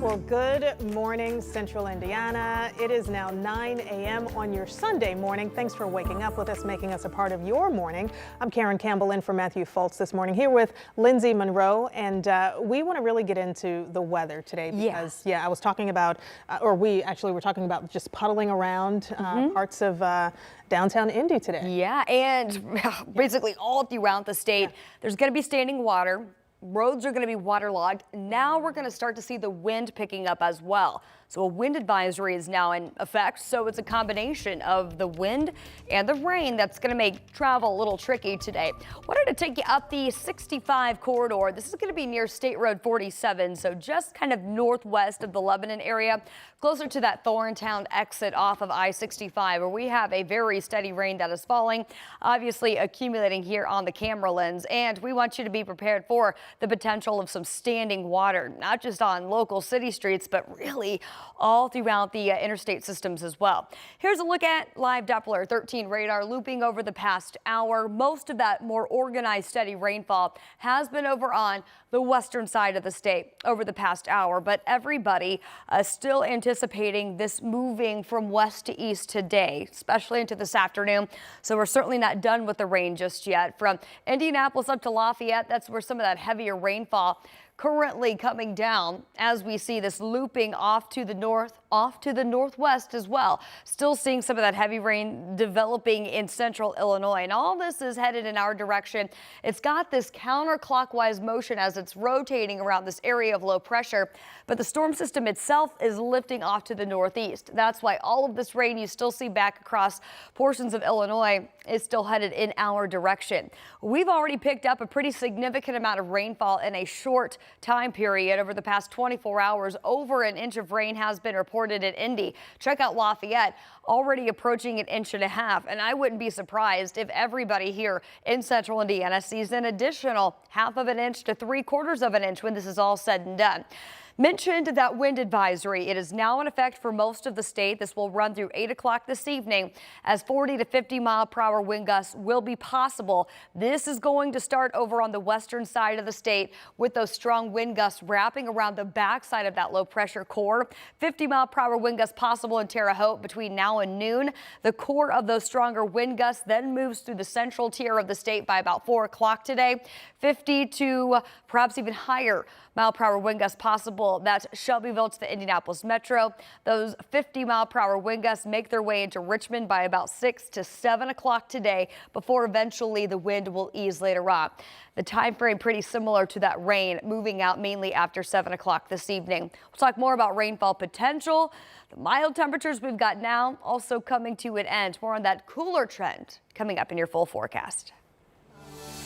Well, good morning, Central Indiana. It is now 9 a.m. on your Sunday morning. Thanks for waking up with us, making us a part of your morning. I'm Karen Campbell in for Matthew Fultz this morning, here with Lindsay Monroe, and we want to really get into the weather today because, I was talking about, we actually were talking about just puddling around parts of downtown Indy today. Yeah, and basically all throughout the state, there's going to be standing water. Roads are going to be waterlogged. Now we're going to start to see the wind picking up as well. So a wind advisory is now in effect. So it's a combination of the wind and the rain that's going to make travel a little tricky today. Wanted to take you up the 65 corridor. This is going to be near State Road 47. So just kind of northwest of the Lebanon area, closer to that Thorntown exit off of I-65, where we have a very steady rain that is falling, obviously accumulating here on the camera lens. And we want you to be prepared for the potential of some standing water, not just on local city streets, but really all throughout the interstate systems as well. Here's a look at live Doppler 13 radar looping over the past hour. Most of that more organized, steady rainfall has been over on the western side of the state over the past hour, but everybody still anticipating this moving from west to east today, especially into this afternoon. So we're certainly not done with the rain just yet. From Indianapolis up to Lafayette, that's where some of that heavier rainfall currently coming down as we see this looping off to the north, off to the northwest as well. Still seeing some of that heavy rain developing in central Illinois, and all this is headed in our direction. It's got this counterclockwise motion as it's rotating around this area of low pressure, but the storm system itself is lifting off to the northeast. That's why all of this rain you still see back across portions of Illinois is still headed in our direction. We've already picked up a pretty significant amount of rainfall in a short time period. Over the past 24 hours, over an inch of rain has been reported in Indy. Check out Lafayette, already approaching 1.5 inches. And I wouldn't be surprised if everybody here in central Indiana sees an additional 1/2 inch to 3/4 inch when this is all said and done. Mentioned that wind advisory. It is now in effect for most of the state. This will run through 8 o'clock this evening as 40 to 50 mile per hour wind gusts will be possible. This is going to start over on the western side of the state with those strong wind gusts wrapping around the backside of that low pressure core. 50 mile per hour wind gusts possible in Terre Haute between now and noon. The core of those stronger wind gusts then moves through the central tier of the state by about 4 o'clock today. 50 to perhaps even higher mile per hour wind gusts possible. That's Shelbyville to the Indianapolis metro. Those 50 mile per hour wind gusts make their way into Richmond by about 6 to 7 o'clock today before eventually the wind will ease later on. The time frame pretty similar to that rain moving out mainly after 7 o'clock this evening. We'll talk more about rainfall potential. The mild temperatures we've got now also coming to an end. More on that cooler trend coming up in your full forecast.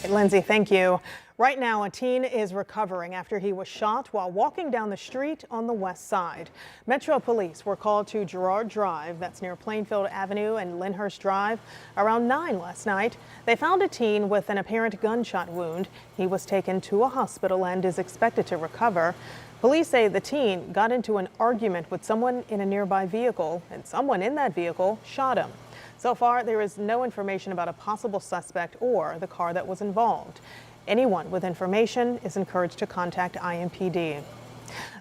Lindsay, thank you. Right now, a teen is recovering after he was shot while walking down the street on the west side. Metro Police were called to Girard Drive, that's near Plainfield Avenue and Lyndhurst Drive, around 9 last night. They found a teen with an apparent gunshot wound. He was taken to a hospital and is expected to recover. Police say the teen got into an argument with someone in a nearby vehicle, and someone in that vehicle shot him. So far, there is no information about a possible suspect or the car that was involved. Anyone with information is encouraged to contact IMPD.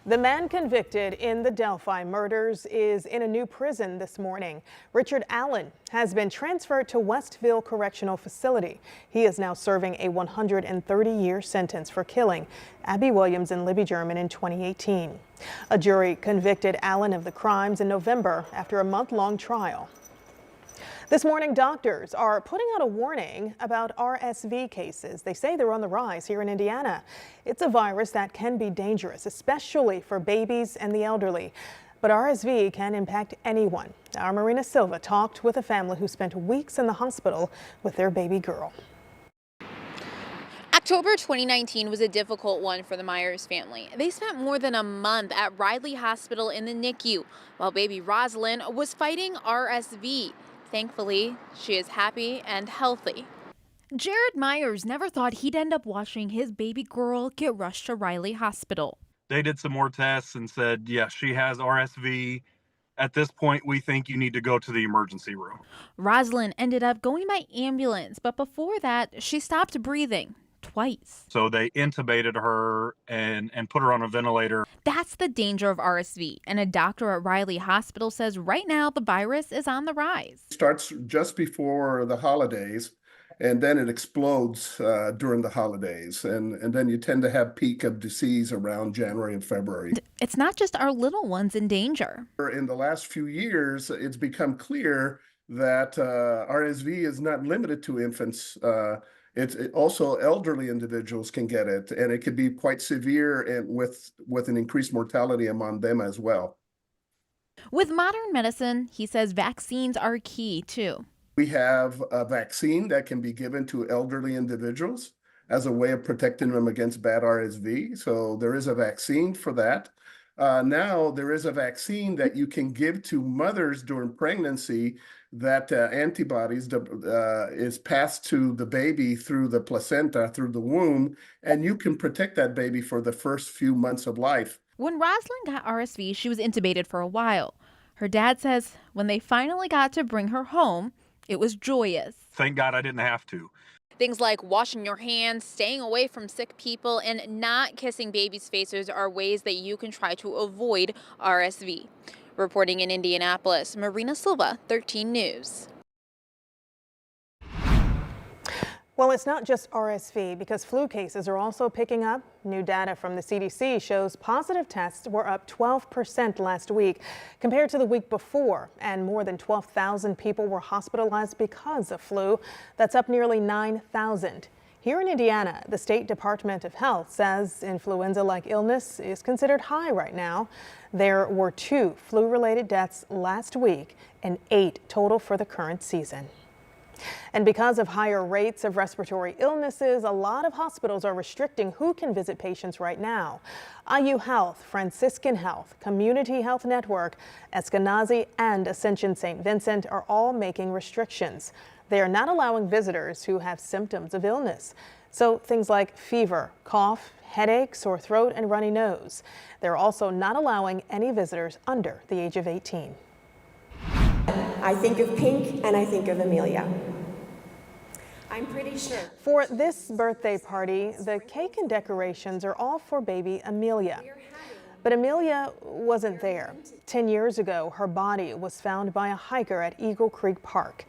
The man convicted in the Delphi murders is in a new prison this morning. Richard Allen has been transferred to Westville Correctional Facility. He is now serving a 130-year sentence for killing Abby Williams and Libby German in 2018. A jury convicted Allen of the crimes in November after a month-long trial. This morning, doctors are putting out a warning about RSV cases. They say they're on the rise here in Indiana. It's a virus that can be dangerous, especially for babies and the elderly. But RSV can impact anyone. Our Marina Silva talked with a family who spent weeks in the hospital with their baby girl. October 2019 was a difficult one for the Myers family. They spent more than a month at Riley Hospital in the NICU while baby Rosalind was fighting RSV. Thankfully, she is happy and healthy. Jared Myers never thought he'd end up watching his baby girl get rushed to Riley Hospital. They did some more tests and said, yes, she has RSV. At this point, we think you need to go to the emergency room. Rosalind ended up going by ambulance, but before that, she stopped breathing. twice. So they intubated her and put her on a ventilator. That's the danger of RSV, and a doctor at Riley Hospital says right now the virus is on the rise. It starts just before the holidays, and then it explodes during the holidays, and then you tend to have peak of disease around January and February. It's not just our little ones in danger. In the last few years, it's become clear that RSV is not limited to infants. Also elderly individuals can get it, and it could be quite severe and with an increased mortality among them as well. With modern medicine, he says vaccines are key too. We have a vaccine that can be given to elderly individuals as a way of protecting them against bad RSV. So there is a vaccine for that. Now there is a vaccine that you can give to mothers during pregnancy that antibodies is passed to the baby through the placenta, through the womb, and you can protect that baby for the first few months of life. When Rosalind got RSV, she was intubated for a while. Her dad says when they finally got to bring her home, it was joyous. Thank God I didn't have to. Things like washing your hands, staying away from sick people, and not kissing babies' faces are ways that you can try to avoid RSV. Reporting in Indianapolis, Marina Silva, 13 News. Well, it's not just RSV because flu cases are also picking up. New data from the CDC shows positive tests were up 12% last week compared to the week before, and more than 12,000 people were hospitalized because of flu. That's up nearly 9,000. Here in Indiana, the State Department of Health says influenza-like illness is considered high right now. There were 2 flu-related deaths last week and 8 total for the current season. And because of higher rates of respiratory illnesses, a lot of hospitals are restricting who can visit patients right now. IU Health, Franciscan Health, Community Health Network, Eskenazi, and Ascension St. Vincent are all making restrictions. They are not allowing visitors who have symptoms of illness. So things like fever, cough, headache, sore throat, and runny nose. They're also not allowing any visitors under the age of 18. I think of Pink and I think of Amelia. I'm pretty sure. For this birthday party, the cake and decorations are all for baby Amelia. But Amelia wasn't there. 10 years ago, her body was found by a hiker at Eagle Creek Park.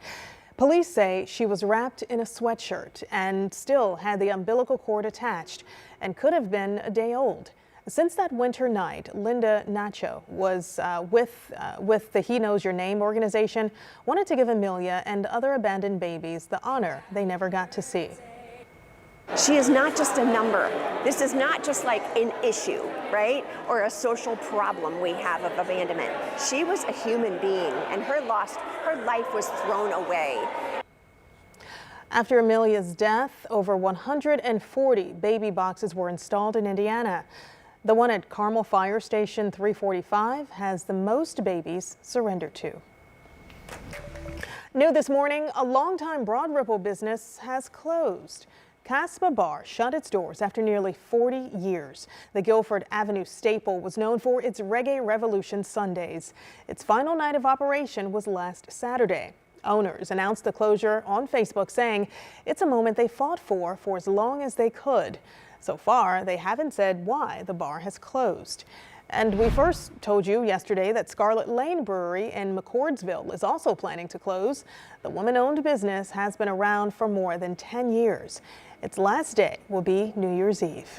Police say she was wrapped in a sweatshirt and still had the umbilical cord attached and could have been a day old. Since that winter night, Linda Nacho was with the He Knows Your Name organization, wanted to give Amelia and other abandoned babies the honor they never got to see. She is not just a number. This is not just like an issue, right? Or a social problem we have of abandonment. She was a human being, and her life was thrown away. After Amelia's death, over 140 baby boxes were installed in Indiana. The one at Carmel Fire Station 345 has the most babies surrendered to. New this morning, a longtime Broad Ripple business has closed. Casbah Bar shut its doors after nearly 40 years. The Guilford Avenue staple was known for its Reggae Revolution Sundays. Its final night of operation was last Saturday. Owners announced the closure on Facebook, saying it's a moment they fought for as long as they could. So far, they haven't said why the bar has closed. And we first told you yesterday that Scarlet Lane Brewery in McCordsville is also planning to close. The woman-owned business has been around for more than 10 years. Its last day will be New Year's Eve.